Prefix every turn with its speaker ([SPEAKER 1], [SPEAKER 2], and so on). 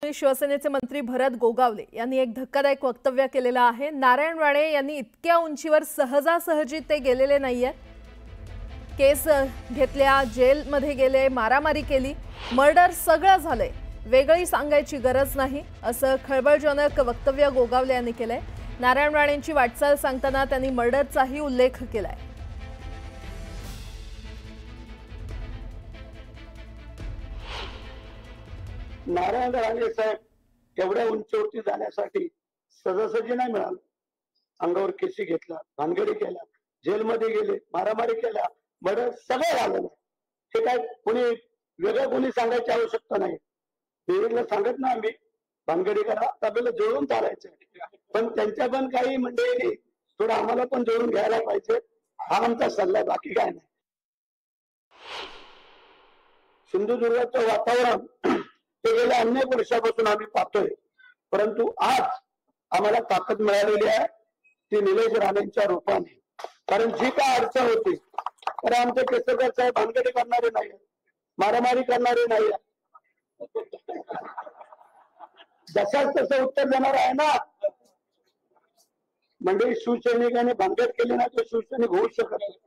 [SPEAKER 1] बातमी शिवसेनेचे मंत्री भरत गोगावले यांनी एक धक्कादायक वक्तव्य केलेलं आहे। नारायण राणे यांनी इतक्या उंचीवर सहजासहजी ते गेलेले नाहीये। केस घेतल्या, जेलमध्ये गेले, मारामारी केली, मर्डर सगळं झालंय, वेगळी सांगायची गरज नाही असं खळबळजनक वक्तव्य गोगावले यांनी केलंय। नारायण राणेंची वाटचाल सांगताना त्यांनी मर्डरचाही उल्लेख केलाय।
[SPEAKER 2] नारायण राणे साहेब एवढ्या उंचीवरती जाण्यासाठी सहजासहजी नाही मिळालं। अंगावर केसी घेतला, भानगडी केल्या, जेलमध्ये गेले, मारामारी केल्या, मर्डर सगळं झालं। हे काय कोणी वेगळं कोणी सांगायची आवश्यकता नाही। विवेकला सांगत ना आम्ही भानगडी करा, आपल्याला जोडून चालायचं, पण त्यांच्या पण काही मंडळींनी थोडं आम्हाला पण जोडून घ्यायला पाहिजे, हा आमचा सल्ला, बाकी काय नाही। सिंधुदुर्गाचं वातावरण ते गेल्या अनेक वर्षापासून आम्ही पाहतोय, परंतु आज आम्हाला ताकद मिळालेली आहे ती निलेश राणेंच्या रूपाने। कारण जी काय अडचण होती, तर आमचे केसरकर साहेब भानगडी करणारे नाही, मारामारी करणारे नाही, जसाच तसं उत्तर देणार आहे ना। म्हणजे शिवसैनिकाने भानगड केली ना, तर शिवसैनिक होऊ शकत नाही।